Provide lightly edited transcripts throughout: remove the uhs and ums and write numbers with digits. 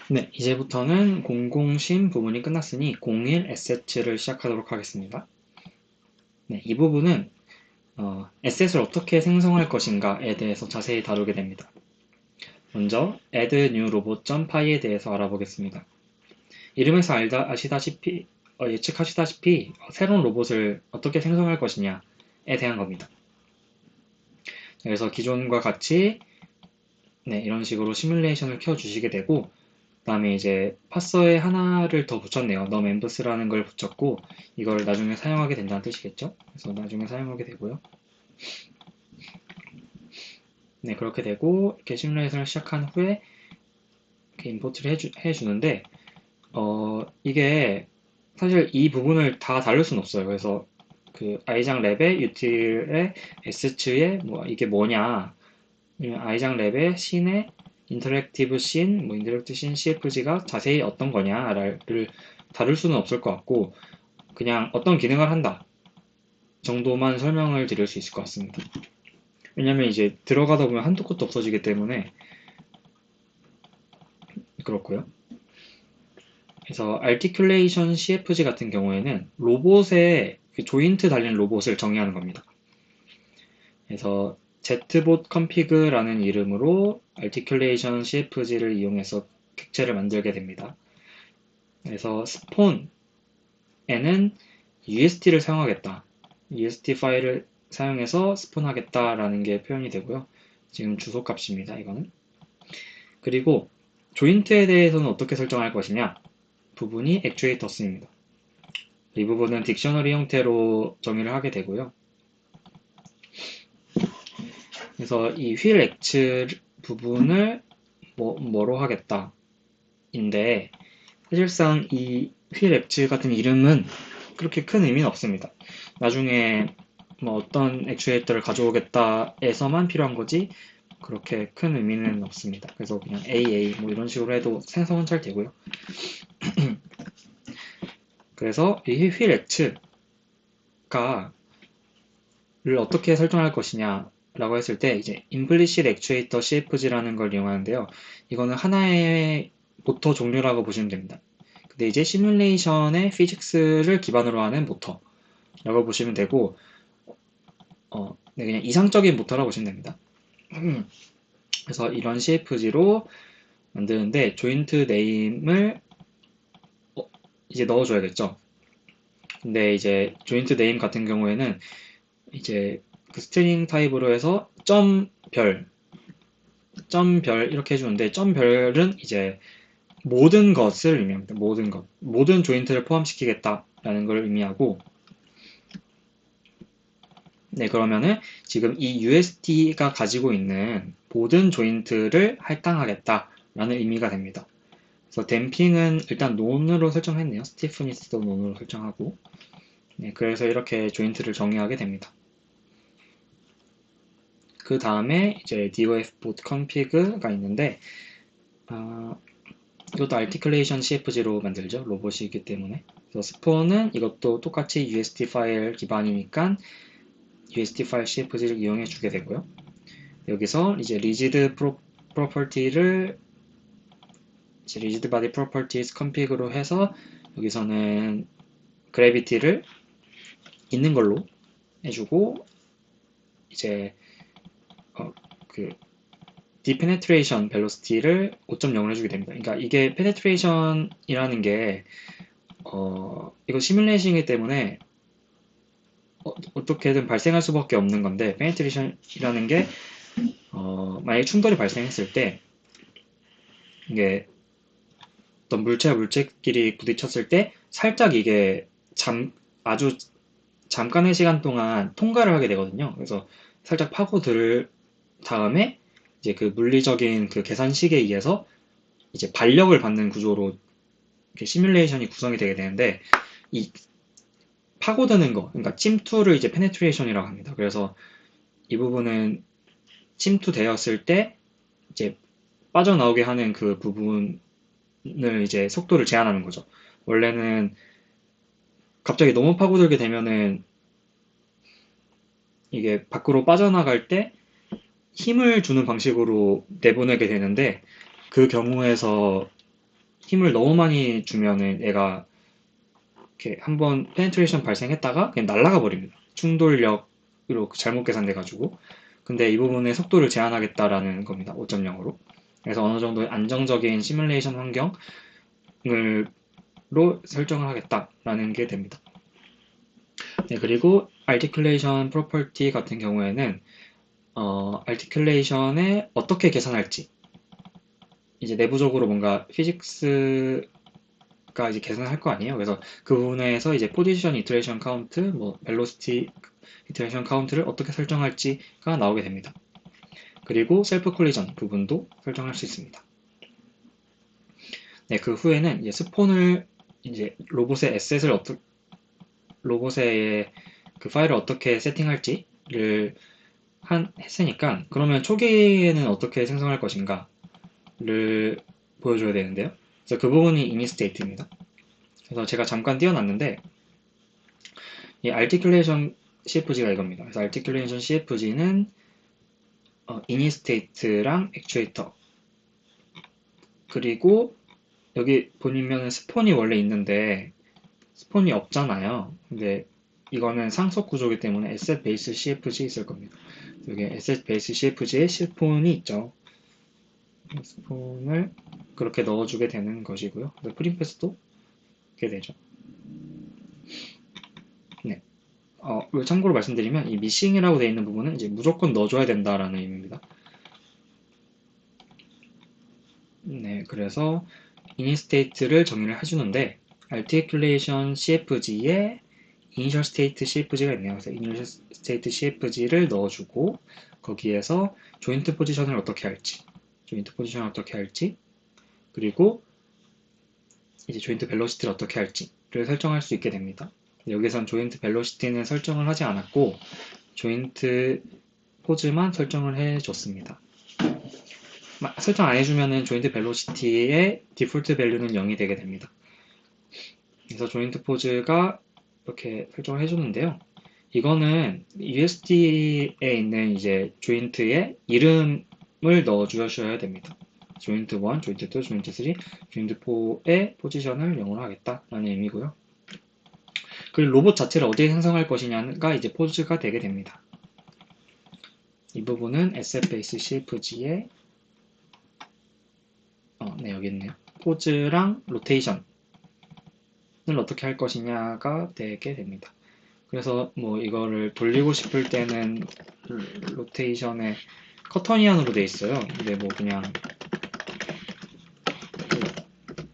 네, 이제부터는 00심 부분이 끝났으니 01 에셋을 시작하도록 하겠습니다. 네, 이 부분은 에셋을 어떻게 생성할 것인가에 대해서 자세히 다루게 됩니다. 먼저 add new robot.py에 대해서 알아보겠습니다. 이름에서 아시다시피 예측하시다시피 새로운 로봇을 어떻게 생성할 것이냐에 대한 겁니다. 그래서 기존과 같이 네, 이런 식으로 시뮬레이션을 켜주시게 되고 그 다음에 이제 파서에 하나를 더 붙였네요. numEmbs라는 걸 붙였고 이걸 나중에 사용하게 된다는 뜻이겠죠? 그래서 나중에 사용하게 되고요. 네, 그렇게 되고 이렇게 시뮬레이션을 시작한 후에 이렇게 임포트를 해주는데 이게 사실 이 부분을 다 다룰 수는 없어요. 그래서 그 아이장 랩의 util의 s츠의 뭐 이게 뭐냐 아이장 랩의 씬의 인터랙티브 씬, 뭐 인터랙티브 씬 CFG가 자세히 어떤 거냐를 다룰 수는 없을 것 같고 그냥 어떤 기능을 한다 정도만 설명을 드릴 수 있을 것 같습니다. 왜냐면 이제 들어가다 보면 한도 끝도 없어지기 때문에 그렇고요. 그래서 articulation CFG 같은 경우에는 로봇에 조인트 달린 로봇을 정의하는 겁니다. 그래서 Zbot config라는 이름으로 articulation CFG를 이용해서 객체를 만들게 됩니다. 그래서 스폰에는 UST를 사용하겠다. UST 파일을 사용해서 스폰하겠다라는 게 표현이 되고요. 지금 주소값입니다. 이거는. 그리고 조인트에 대해서는 어떻게 설정할 것이냐? 부분이 액추에이터스입니다. 이 부분은 딕셔너리 형태로 정의를 하게 되고요. 그래서 이 휠 액츠 부분을 뭐로 하겠다 인데 사실상 이 휠 액츠 같은 이름은 그렇게 큰 의미는 없습니다. 나중에 뭐 어떤 액추에이터를 가져오겠다에서만 필요한 거지 그렇게 큰 의미는 없습니다. 그래서 그냥 AA 뭐 이런 식으로 해도 생성은 잘 되고요. 그래서 이 휠 액츠가 를 어떻게 설정할 것이냐 라고 했을 때 이제 Implicit Actuator CFG라는 걸 이용하는데요. 이거는 하나의 모터 종류라고 보시면 됩니다. 근데 이제 시뮬레이션의 피직스를 기반으로 하는 모터라고 보시면 되고 네, 그냥 이상적인 모터라고 보시면 됩니다. 그래서 이런 CFG로 만드는데 조인트 네임을 이제 넣어줘야겠죠. 근데 이제 조인트 네임 같은 경우에는 이제 그 스트링 타입으로 해서 점별 이렇게 해주는데 점별은 이제 모든 것을 의미합니다. 모든 것, 모든 조인트를 포함시키겠다라는 걸 의미하고 네 그러면은 지금 이 UST가 가지고 있는 모든 조인트를 할당하겠다라는 의미가 됩니다. 그래서 댐핑은 일단 논으로 설정했네요. 스티프니스도 논으로 설정하고 네, 그래서 이렇게 조인트를 정의하게 됩니다. 그 다음에 이제 DOF boot config가 있는데 이것도 articulation CFG로 만들죠. 로봇이기 때문에. 그래서 스폰은 이것도 똑같이 UST 파일 기반이니까 UST 파일 CFG를 이용해 주게 되고요. 여기서 이제 rigid property를 이제 rigid body properties config으로 해서 여기서는 gravity를 있는 걸로 해주고 이제 그 depenetration velocity를 5.0으로 해주게 됩니다. 그러니까 이게 penetration이라는 게 이거 시뮬레이션이기 때문에 어떻게든 발생할 수밖에 없는 건데 페네트레이션이라는 게 만약에 충돌이 발생했을 때 이게 어떤 물체와 물체끼리 부딪혔을 때 살짝 이게 아주 잠깐의 시간 동안 통과를 하게 되거든요. 그래서 살짝 파고들 다음에 이제 그 물리적인 그 계산식에 의해서 이제 반력을 받는 구조로 이렇게 시뮬레이션이 구성이 되게 되는데 이 파고드는 거, 그러니까 침투를 이제 페네트레이션이라고 합니다. 그래서 이 부분은 침투되었을 때 이제 빠져나오게 하는 그 부분을 이제 속도를 제한하는 거죠. 원래는 갑자기 너무 파고들게 되면은 이게 밖으로 빠져나갈 때 힘을 주는 방식으로 내보내게 되는데 그 경우에서 힘을 너무 많이 주면은 얘가 이렇게 한번 페네트레이션 발생했다가 그냥 날아가 버립니다. 충돌력으로 잘못 계산돼가지고. 근데 이 부분의 속도를 제한하겠다라는 겁니다. 5.0으로. 그래서 어느 정도 안정적인 시뮬레이션 환경을 설정을 하겠다라는 게 됩니다. 네, 그리고 articulation property 같은 경우에는 articulation에 어떻게 계산할지 이제 내부적으로 뭔가 피직스가 이제 계산할 거 아니에요. 그래서 그 부분에서 이제 포지션 이터레이션 카운트, 뭐 벨로시티 이터레이션 카운트를 어떻게 설정할지가 나오게 됩니다. 그리고 셀프 콜리전 부분도 설정할 수 있습니다. 네, 그 후에는 이제 스폰을 이제 로봇의 에셋을 로봇의 그 파일을 어떻게 세팅할지를 했으니까 그러면 초기에는 어떻게 생성할 것인가를 보여줘야 되는데요. 그래서 그 부분이 이니스테이트입니다. 그래서 제가 잠깐 띄워놨는데 이 articulation CFG가 이겁니다. 그래서 articulation CFG는 이니스테이트랑 액추에이터 그리고 여기 보시면 스폰이 원래 있는데 스폰이 없잖아요. 근데 이거는 상속 구조이기 때문에 asset base CFG 있을 겁니다. 여기 asset base CFG에 스폰이 있죠. 스폰을 그렇게 넣어주게 되는 것이고요. 프린패스도 이렇게 되죠. 네. 참고로 말씀드리면 이 미싱이라고 되어 있는 부분은 이제 무조건 넣어줘야 된다라는 의미입니다. 네, 그래서 initState를 정의를 해주는데 articulation CFG에 initial state CFG가 있네요. 그래서 initial state CFG를 넣어주고 거기에서 joint 포지션을 어떻게 할지, 그리고 이제 joint velocity를 어떻게 할지를 설정할 수 있게 됩니다. 여기선 joint velocity는 설정을 하지 않았고 joint 포즈만 설정을 해줬습니다. 설정 안 해주면은 joint velocity의 디폴트 밸류는 0이 되게 됩니다. 그래서 joint 포즈가 이렇게 설정을 해주는데요. 이거는 USD에 있는 이제 joint의 이름을 넣어주셔야 됩니다. joint 1, joint 2, joint 3, joint 4의 포지션을 0으로 하겠다라는 의미고요. 그리고 로봇 자체를 어디에 생성할 것이냐가 이제 포즈가 되게 됩니다. 이 부분은 SF-Base CFG에 네, 여기 있네요. 포즈랑 로테이션을 어떻게 할 것이냐가 되게 됩니다. 그래서 뭐 이거를 돌리고 싶을 때는 로테이션에 커터니안으로 되어 있어요. 근데 뭐 그냥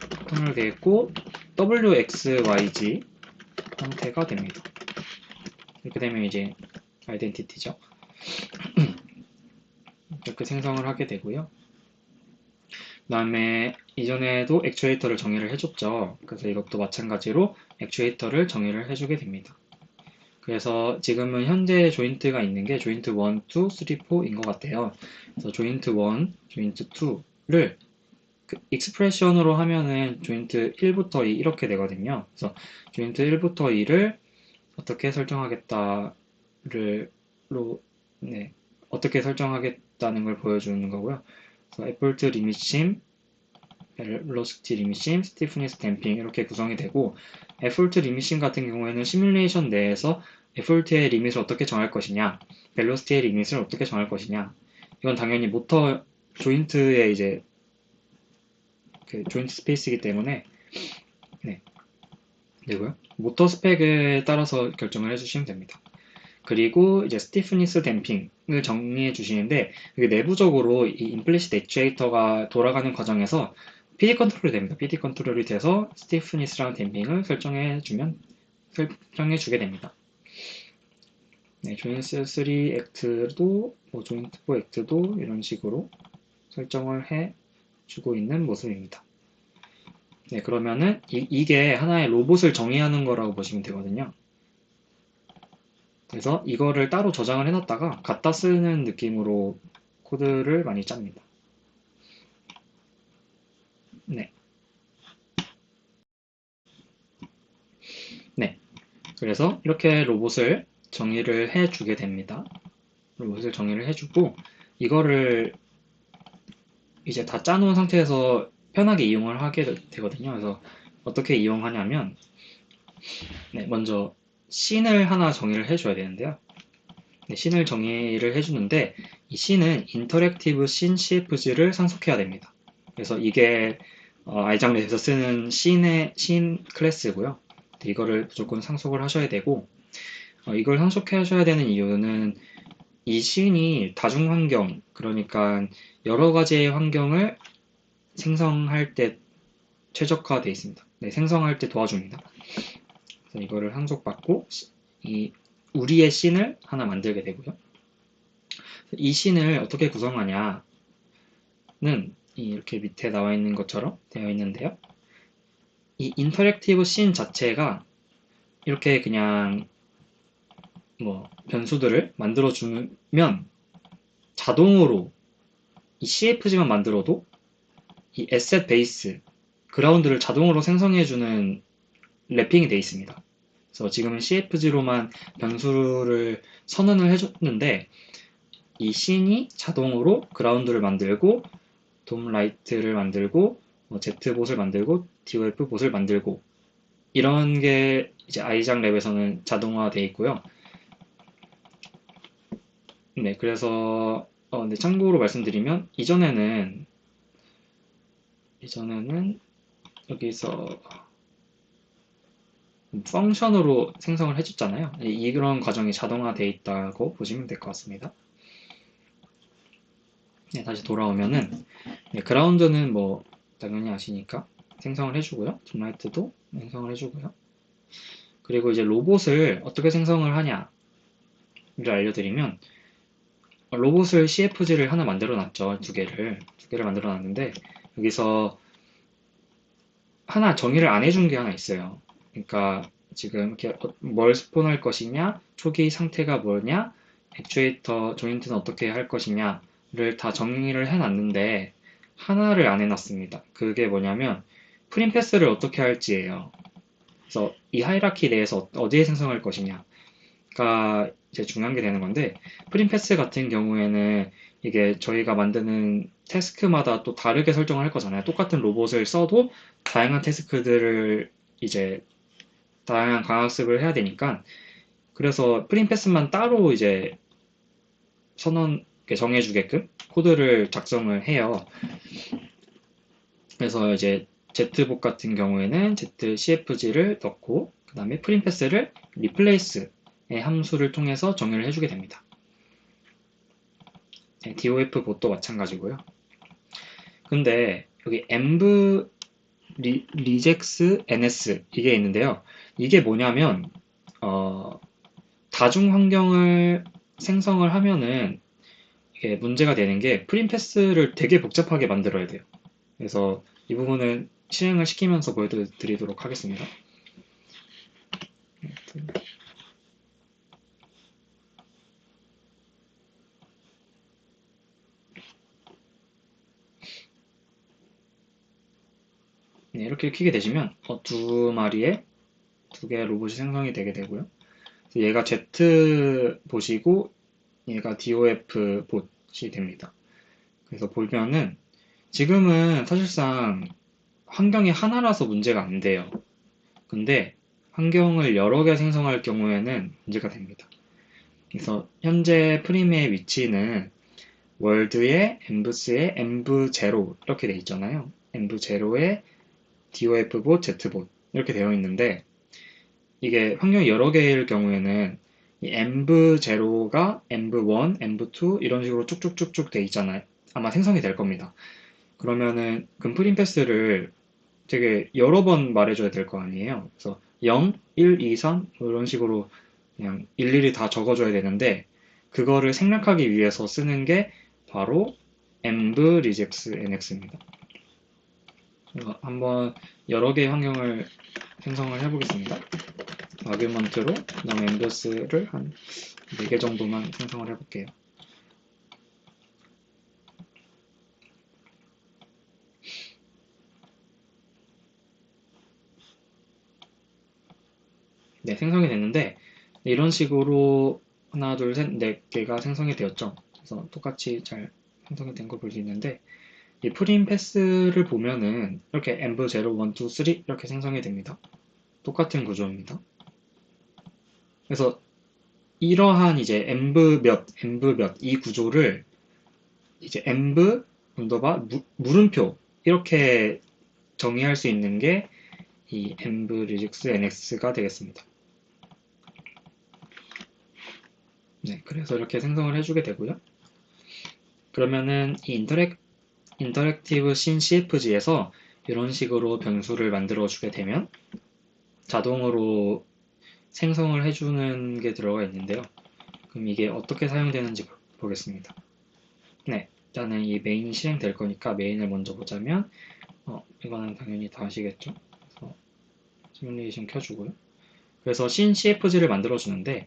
커터니안으로 되어 있고 WXYZ 형태가 됩니다. 이렇게 되면 이제 아이덴티티죠. 이렇게 생성을 하게 되고요. 그 다음에 이전에도 액추에이터를 정의를 해줬죠. 그래서 이것도 마찬가지로 액추에이터를 정의를 해주게 됩니다. 그래서 지금은 현재 조인트가 있는 게 조인트 1, 2, 3, 4인 것 같아요. 그래서 조인트 1, 조인트 2를 익스프레션으로 하면은 조인트 1부터 2 이렇게 되거든요. 그래서 조인트 1부터 2를 어떻게 설정하겠다를 네, 어떻게 설정하겠다는 걸 보여주는 거고요. 그래서 에폴트 리미심, 벨로시티 리미심, 스티프니스 댐핑 이렇게 구성이 되고 에폴트 리미심 같은 경우에는 시뮬레이션 내에서 에폴트의 리밋을 어떻게 정할 것이냐, 벨로시티의 리밋을 어떻게 정할 것이냐. 이건 당연히 모터 조인트의 이제 그 조인트 스페이스이기 때문에 네, 되고요. 모터 스펙에 따라서 결정을 해주시면 됩니다. 그리고 이제 스티프니스 댐핑을 정리해 주시는데 이게 내부적으로 이 임플리시트 액추에이터가 돌아가는 과정에서 PD 컨트롤이 됩니다. PD 컨트롤이 돼서 스티프니스랑 댐핑을 설정해 주게 됩니다. 네, 조인트 3 액트도 뭐 조인트 4 액트도 이런 식으로 설정을 해 주고 있는 모습입니다. 네, 그러면은 이게 하나의 로봇을 정의하는 거라고 보시면 되거든요. 그래서 이거를 따로 저장을 해놨다가 갖다 쓰는 느낌으로 코드를 많이 짭니다. 네. 네. 그래서 이렇게 로봇을 정의를 해주게 됩니다. 로봇을 정의를 해주고 이거를 이제 다 짜놓은 상태에서 편하게 이용을 하게 되거든요. 그래서 어떻게 이용하냐면 먼저 씬을 하나 정의를 해줘야 되는데요. 씬을 정의를 해주는데 이 씬은 인터랙티브 씬 CFG를 상속해야 됩니다. 그래서 이게 아이장랩에서 쓰는 씬 클래스고요. 이거를 무조건 상속을 하셔야 되고 이걸 상속하셔야 되는 이유는 이 씬이 다중환경, 그러니까 여러 가지의 환경을 생성할 때 최적화되어 있습니다. 생성할 때 도와줍니다. 그래서 이거를 상속받고 우리의 씬을 하나 만들게 되고요. 이 씬을 어떻게 구성하냐는 이렇게 밑에 나와 있는 것처럼 되어 있는데요. 이 인터랙티브 씬 자체가 이렇게 그냥 변수들을 만들어 주면 자동으로 이 CFG만 만들어도 이 에셋 베이스 그라운드를 자동으로 생성해주는 랩핑이 되어 있습니다. 그래서 지금은 CFG로만 변수를 선언을 해줬는데 이 씬이 자동으로 그라운드를 만들고 돔 라이트를 만들고 Z봇을 만들고 DOF 봇을 만들고 이런 게 이제 아이장 랩에서는 자동화되어 있고요. 그래서 참고로 말씀드리면 이전에는 여기서 펑션으로 생성을 해줬잖아요. 이런 과정이 자동화되어 있다고 보시면 될 것 같습니다. 다시 돌아오면은 그라운드는 당연히 아시니까 생성을 해주고요. 둠라이트도 생성을 해주고요. 그리고 이제 로봇을 어떻게 생성을 하냐를 알려드리면 로봇을 CFG를 하나 만들어 놨죠. 두 개를 만들어 놨는데 여기서 하나 정의를 안 해준 게 하나 있어요. 그러니까 지금 이렇게 뭘 스폰할 것이냐, 초기 상태가 뭐냐, 액추에이터 조인트는 어떻게 할 것이냐를 다 정의를 해놨는데 하나를 안 해놨습니다. 그게 뭐냐면 프림 패스를 어떻게 할지예요. 그래서 이 하이라키 내에서 어디에 생성할 것이냐가 이제 중요한 게 되는 건데 프림 패스 같은 경우에는 이게 저희가 만드는 태스크마다 또 다르게 설정을 할 거잖아요. 똑같은 로봇을 써도 다양한 태스크들을 이제 다양한 강학습을 해야 되니까 그래서 프림 패스만 따로 이제 정해주게끔 코드를 작성을 해요. 그래서 이제 Z봇 같은 경우에는 ZCFG를 넣고 그 다음에 프림 패스를 replace의 함수를 통해서 정의를 해주게 됩니다. DOF 봇도 마찬가지고요. 근데 여기 env regex ns 이게 있는데요. 이게 뭐냐면 다중 환경을 생성을 하면은 이게 문제가 되는 게 프림 패스를 되게 복잡하게 만들어야 돼요. 그래서 이 부분은 실행을 시키면서 보여드리도록 하겠습니다. 이렇게 키게 되시면 두 개의 로봇이 생성이 되게 되고요. 얘가 Z봇이고 얘가 DOF 봇이 됩니다. 그래서 보면은 지금은 사실상 환경이 하나라서 문제가 안 돼요. 근데 환경을 여러 개 생성할 경우에는 문제가 됩니다. 그래서 현재 프림의 위치는 월드에 envs에 env0 이렇게 돼 있잖아요. env0에 DOF봇, Z봇 이렇게 되어 있는데 이게 환경이 여러 개일 경우에는 이 env0가 env1, env2 이런 식으로 쭉쭉쭉쭉 돼 있잖아요. 아마 생성이 될 겁니다. 그러면은 프림 패스를 되게 여러 번 말해줘야 될 거 아니에요. 그래서 0, 1, 2, 3 이런 식으로 그냥 일일이 다 적어줘야 되는데 그거를 생략하기 위해서 쓰는 게 바로 env regex nx입니다. 그래서 한번 여러 개의 환경을 생성을 해보겠습니다. 아규먼트로 그다음에 envs를 한 4개 정도만 생성을 해볼게요. 네, 생성이 됐는데 이런 식으로 하나, 둘, 셋, 네 개가 생성이 되었죠. 그래서 똑같이 잘 생성이 된 걸 볼 수 있는데 이 프림 패스를 보면은 이렇게 env 0, 1, 2, 3 이렇게 생성이 됩니다. 똑같은 구조입니다. 그래서 이러한 이제 env 몇 이 구조를 이제 env 언더바 물음표 이렇게 정의할 수 있는 게 이 env regex nx가 되겠습니다. 네, 그래서 이렇게 생성을 해주게 되고요. 그러면은 이 인터랙티브 씬 CFG에서 이런 식으로 변수를 만들어 주게 되면 자동으로 생성을 해주는 게 들어가 있는데요. 그럼 이게 어떻게 사용되는지 보겠습니다. 네, 일단은 이 메인이 실행될 거니까 메인을 먼저 보자면 이거는 당연히 다 아시겠죠? 그래서 시뮬레이션 켜주고요. 그래서 씬 CFG를 만들어 주는데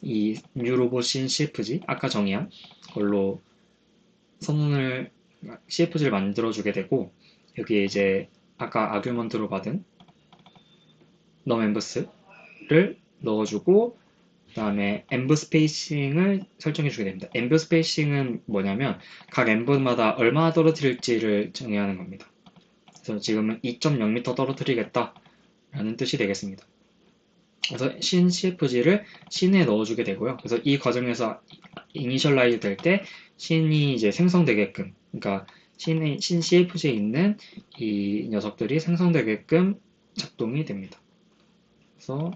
이 new 로봇 씬 CFG 아까 정의한 걸로 선언을 CFG를 만들어 주게 되고 여기에 이제 아까 아규먼트로 받은 numEnvs를 넣어주고 그 다음에 env 스페이싱을 설정해 주게 됩니다. env 스페이싱은 뭐냐면 각 env마다 얼마나 떨어뜨릴지를 정의하는 겁니다. 그래서 지금은 2.0m 떨어뜨리겠다 라는 뜻이 되겠습니다. 그래서 신 CFG를 신에 넣어주게 되고요. 그래서 이 과정에서 이니셜라이즈 될 때 신이 이제 생성되게끔, 그러니까 신 CFG에 있는 이 녀석들이 생성되게끔 작동이 됩니다. 그래서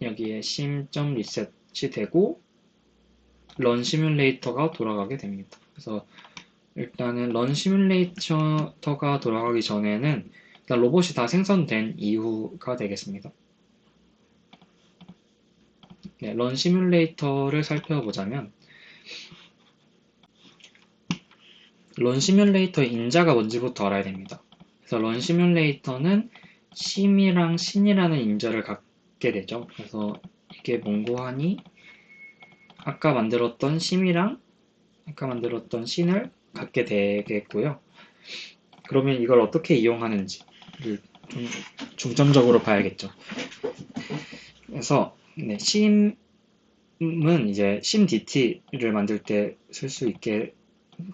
여기에 sim.reset이 되고 run 시뮬레이터가 돌아가게 됩니다. 그래서 일단은 run 시뮬레이터가 돌아가기 전에는 일단 로봇이 다 생성된 이후가 되겠습니다. 네, run 시뮬레이터를 살펴보자면 run 시뮬레이터의 인자가 뭔지부터 알아야 됩니다. 그래서 run 시뮬레이터는 sim이랑 신이라는 인자를 갖게 되죠. 그래서 이게 몽고하니 아까 만들었던 심이랑 아까 만들었던 신을 갖게 되겠고요. 그러면 이걸 어떻게 이용하는지를 좀 중점적으로 봐야겠죠. 그래서 네, 심은 이제 simDT를 만들 때 쓸 수 있게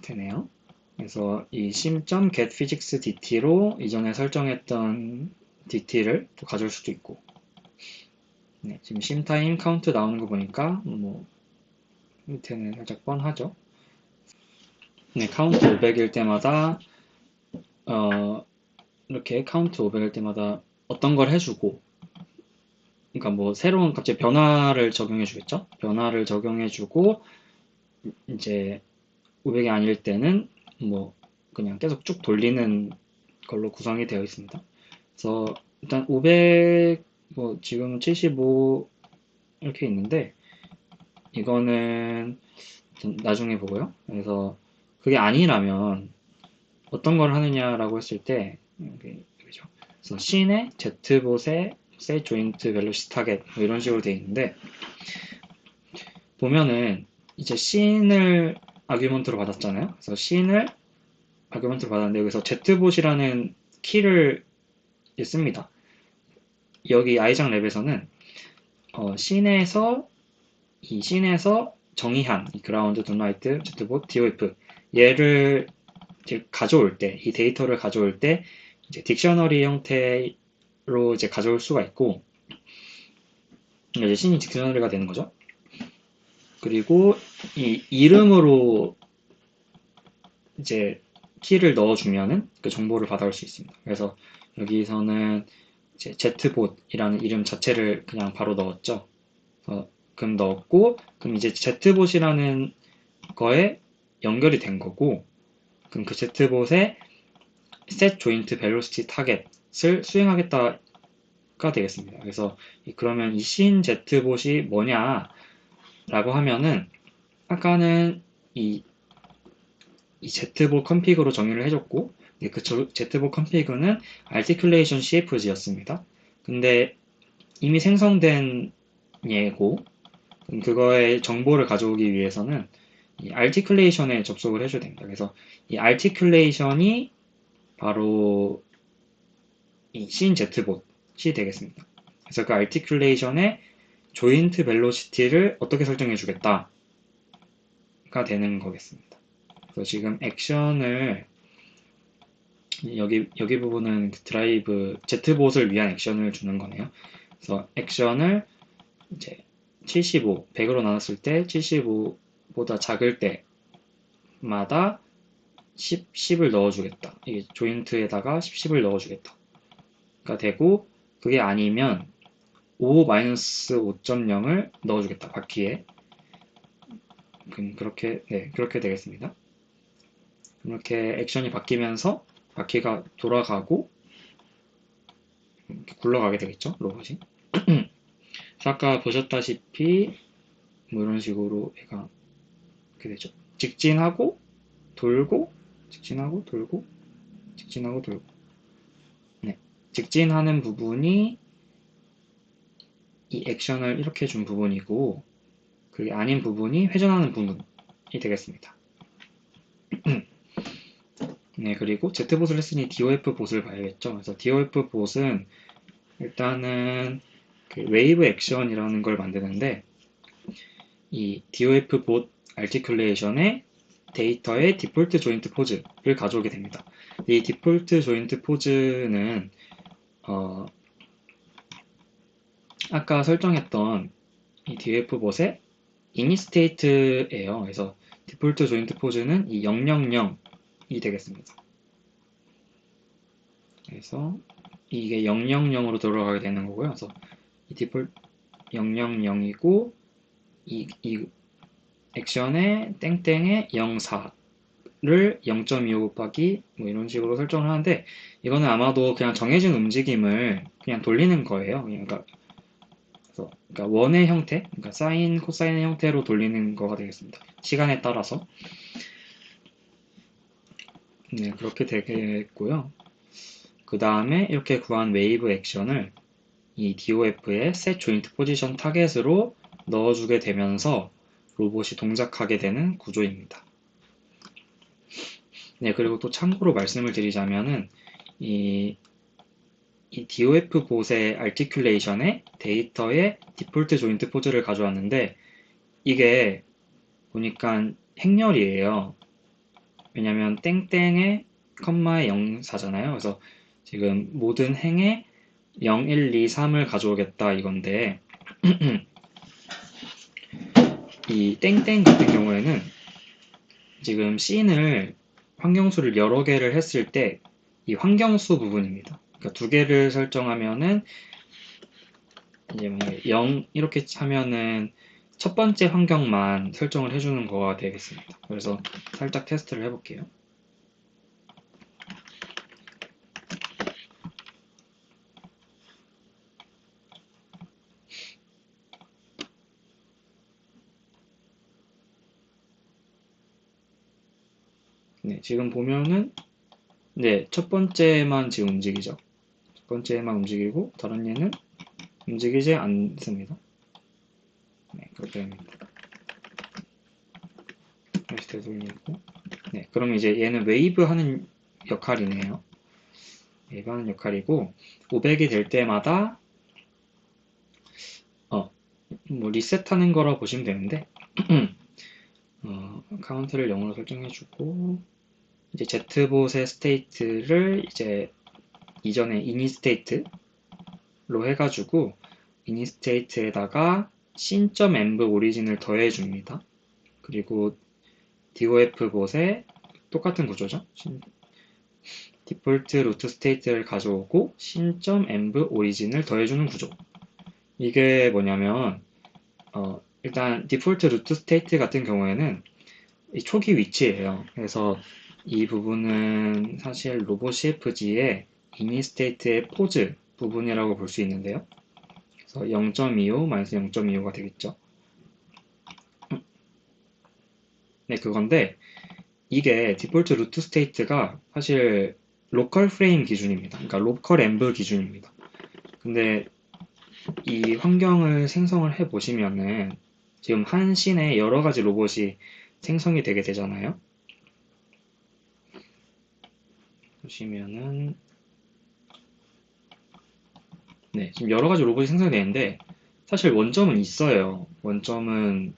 되네요. 그래서 이 sim.getPhysicsDT로 이전에 설정했던 DT를 또 가져올 수도 있고 네, 지금 심타임 카운트 나오는 거 보니까 뭐 밑에는 살짝 뻔하죠. 네, 카운트 500일 때마다 이렇게 카운트 500일 때마다 어떤 걸 해주고 그러니까 뭐 새로운 갑자기 변화를 적용해 주겠죠. 변화를 적용해 주고 이제 500이 아닐 때는 뭐 그냥 계속 쭉 돌리는 걸로 구성이 되어 있습니다. 그래서 일단 500, 뭐 지금 75 이렇게 있는데 이거는 나중에 보고요. 그래서 그게 아니라면 어떤 걸 하느냐라고 했을 때 여기죠. 그래서 C의 Z봇의 set joint velocity target 뭐 이런 식으로 되어 있는데 보면은 이제 C를 아규먼트로 받았잖아요. 그래서 C를 아규먼트로 받았는데 여기서 Z봇이라는 키를 씁니다. 여기 아이작 랩에서는 씬에서 이 씬에서 정의한 이 그라운드, 둔라이트, Z봇, DOF 얘를 이제 가져올 때, 이 데이터를 가져올 때 이제 딕셔너리 형태로 이제 가져올 수가 있고 이제 씬이 딕셔너리가 되는 거죠. 그리고 이 이름으로 이제 키를 넣어주면은 그 정보를 받아올 수 있습니다. 그래서 여기서는 이제 Z봇이라는 이름 자체를 그냥 바로 넣었죠. 그럼 넣었고, 그럼 이제 Z봇이라는 거에 연결이 된 거고, 그럼 그 Z봇에 set joint velocity target을 수행하겠다가 되겠습니다. 그래서 그러면 이 신 Z봇이 뭐냐라고 하면은 아까는 이 Z봇 컨피그로 정의를 해줬고 그 Z봇 컨피그는 articulation CFG였습니다. 근데 이미 생성된 예고 그거의 정보를 가져오기 위해서는 이 articulation에 접속을 해줘야 됩니다. 그래서 이 articulation이 바로 이 신 Z봇이 되겠습니다. 그래서 그 articulation의 joint velocity를 어떻게 설정해 주겠다가 되는 거겠습니다. 그래서 지금 액션을 여기 부분은 드라이브 Z봇을 위한 액션을 주는 거네요. 그래서 액션을 이제 75, 100으로 나눴을 때 75보다 작을 때마다 10을 넣어주겠다. 이게 조인트에다가 10을 넣어주겠다. 가 되고, 그게 아니면 5-5.0을 넣어주겠다. 바퀴에. 그렇게 되겠습니다. 이렇게 액션이 바뀌면서 바퀴가 돌아가고 이렇게 굴러가게 되겠죠, 로봇이. 아까 보셨다시피 뭐 이런 식으로 얘가 이렇게 되죠. 직진하고 돌고 직진하고 돌고 직진하고 돌고. 네. 직진하는 부분이 이 액션을 이렇게 준 부분이고, 그게 아닌 부분이 회전하는 부분이 되겠습니다. 네, 그리고 Z봇을 했으니 DOF 봇을 봐야겠죠. 그래서 DOF 봇은 일단은 그 웨이브 액션이라는 걸 만드는데, 이 DOF 봇 아티큘레이션의 데이터의 디폴트 조인트 포즈를 가져오게 됩니다. 이 디폴트 조인트 포즈는 아까 설정했던 이 DOF 봇의 이니스테이트예요. 그래서 디폴트 조인트 포즈는 이 000이 되겠습니다. 그래서 이게 000으로 들어가게 되는 거고요. 그래서 이 디폴트 000이고 이 액션의 땡땡의 04를 0.25 곱하기 뭐 이런 식으로 설정을 하는데, 이거는 아마도 그냥 정해진 움직임을 그냥 돌리는 거예요. 그러니까 원의 형태, 그러니까 사인, 코사인의 형태로 돌리는 거가 되겠습니다. 시간에 따라서. 네, 그렇게 되겠고요. 그 다음에 이렇게 구한 웨이브 액션을 이 DOF의 set joint position 타겟으로 넣어주게 되면서 로봇이 동작하게 되는 구조입니다. 네, 그리고 또 참고로 말씀을 드리자면은 이 DOF 봇의 articulation의 데이터의 디폴트 조인트 포즈를 가져왔는데, 이게 보니까 행렬이에요. 왜냐면 땡땡의 컴마의 04잖아요. 그래서 지금 모든 행에 0, 1, 2, 3을 가져오겠다 이건데, 이 땡땡 같은 경우에는 지금 씬을 환경수를 여러 개를 했을 때 이 환경수 부분입니다. 그러니까 두 개를 설정하면은 이제 0 이렇게 하면은 첫 번째 환경만 설정을 해주는 거가 되겠습니다. 그래서 살짝 테스트를 해볼게요. 네, 지금 보면은 네, 첫 번째만 지금 움직이죠. 첫 번째만 움직이고 다른 얘는 움직이지 않습니다. 네, 그렇게 됩니다. 다시 되돌리고. 네, 그럼 이제 얘는 웨이브 하는 역할이네요. 웨이브 하는 역할이고, 500이 될 때마다 뭐 리셋하는 거라 보시면 되는데 카운트를 0으로 설정해주고, 이제 Z봇의 스테이트를 이제 이전에 이니스테이트로 해가지고 이니스테이트에다가 sin.env 오리진을 더해줍니다. 그리고 DOF 봇의 똑같은 구조죠. 디폴트 루트 스테이트를 가져오고 sin.env 오리진을 더해주는 구조. 이게 뭐냐면 일단 디폴트 루트 스테이트 같은 경우에는 이 초기 위치예요. 그래서 이 부분은 사실 로봇 CFG의 이니스테이트의 포즈 부분이라고 볼 수 있는데요. 그래서 0.25 마이너스 0.25가 되겠죠. 네, 그건데 이게 디폴트 루트 스테이트가 사실 로컬 프레임 기준입니다. 그러니까 로컬 엠브 기준입니다. 근데 이 환경을 생성을 해 보시면은 지금 한 씬에 여러 가지 로봇이 생성이 되게 되잖아요. 보시면은 네, 지금 여러 가지 로봇이 생성이 되는데 사실 원점은 있어요. 원점은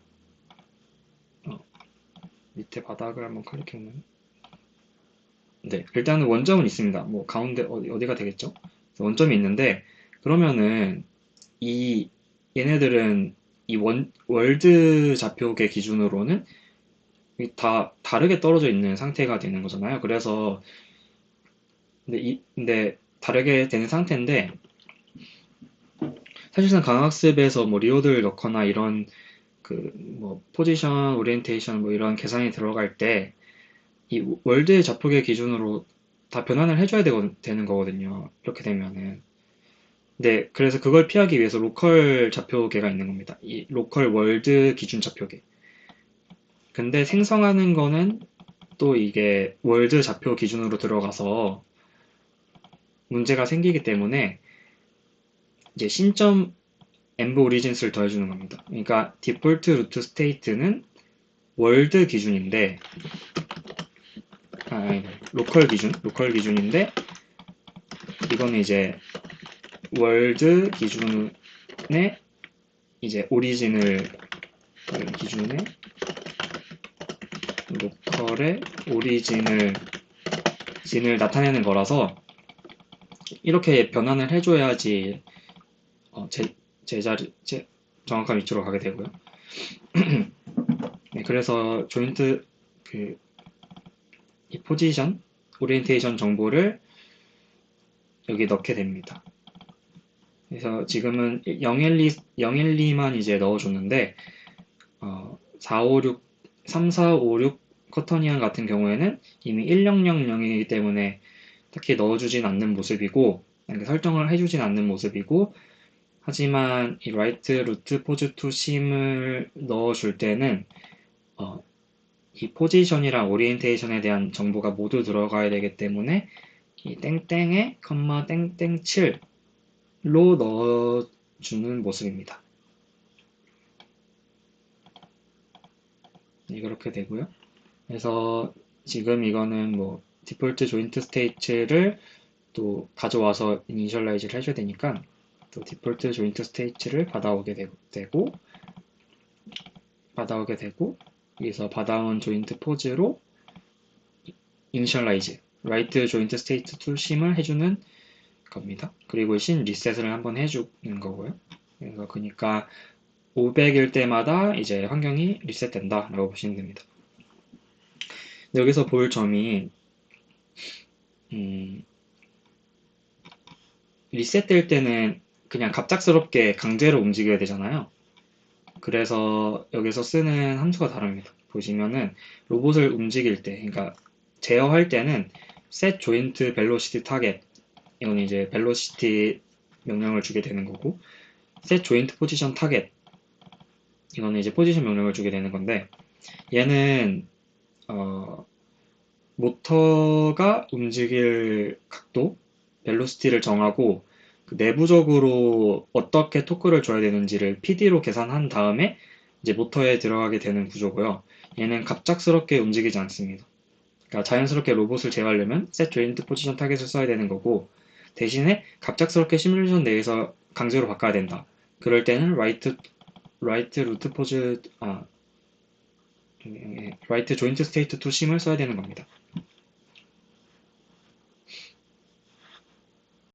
밑에 바닥을 한번 클릭해보면, 네, 일단은 원점은 있습니다. 뭐 가운데 어디가 되겠죠? 원점이 있는데, 그러면은 이 얘네들은 이 월드 좌표계 기준으로는 다 다르게 떨어져 있는 상태가 되는 거잖아요. 그래서 근데 다르게 되는 상태인데, 사실상 강학습에서 뭐 리오드를 넣거나 이런 그 뭐 포지션 오리엔테이션 뭐 이런 계산이 들어갈 때 이 월드의 좌표계 기준으로 다 변환을 해줘야 되는 거거든요. 이렇게 되면은. 네, 그래서 그걸 피하기 위해서 로컬 좌표계가 있는 겁니다. 이 로컬 월드 기준 좌표계. 근데 생성하는 거는 또 이게 월드 좌표 기준으로 들어가서 문제가 생기기 때문에 이제 신점 env origins를 더해주는 겁니다. 그러니까 디폴트 루트 스테이트는 월드 기준인데, 아니, 로컬 기준인데, 이거는 이제 월드 기준에 이제 오리진을 기준에 로컬의 오리진을 나타내는 거라서 이렇게 변환을 해줘야지 정확한 위치로 가게 되고요. 네, 그래서 조인트 이 포지션 오리엔테이션 정보를 여기 넣게 됩니다. 그래서 지금은 012만 이제 넣어줬는데 3, 4, 5, 6 커터니안 같은 경우에는 이미 1000이기 때문에 딱히 넣어주진 않는 모습이고, 설정을 해주진 않는 모습이고, 하지만 이 write root pose to sim을 넣어줄 때는 이 포지션이랑 오리엔테이션에 대한 정보가 모두 들어가야 되기 때문에 이 땡땡에 컴마 땡땡 7로 넣어주는 모습입니다. 이렇게 되고요. 그래서 지금 이거는 뭐 디폴트 조인트 스테이트를 또 가져와서 이니셜라이즈를 해줘야 되니까 또 디폴트 조인트 스테이트를 받아오게 되고 여기서 받아온 조인트 포즈로 이니셜라이즈 write 조인트 스테이트 to sim을 해주는 겁니다. 그리고 신 리셋을 한번 해주는 거고요. 그래서 그러니까 500일 때마다 이제 환경이 리셋된다 라고 보시면 됩니다. 여기서 볼 점이 리셋될 때는 그냥 갑작스럽게 강제로 움직여야 되잖아요. 그래서 여기서 쓰는 함수가 다릅니다. 보시면은 로봇을 움직일 때, 그러니까 제어할 때는 set joint velocity target, 이건 이제 velocity 명령을 주게 되는 거고, set joint position target, 이거는 이제 포지션 명령을 주게 되는 건데, 얘는 모터가 움직일 각도, 벨로시티를 정하고 그 내부적으로 어떻게 토크를 줘야 되는지를 PD로 계산한 다음에 이제 모터에 들어가게 되는 구조고요. 얘는 갑작스럽게 움직이지 않습니다. 그러니까 자연스럽게 로봇을 제어하려면 set joint position target을 써야 되는 거고, 대신에 갑작스럽게 시뮬레이션 내에서 강제로 바꿔야 된다. 그럴 때는 write root pose write joint state to sim을 써야 되는 겁니다.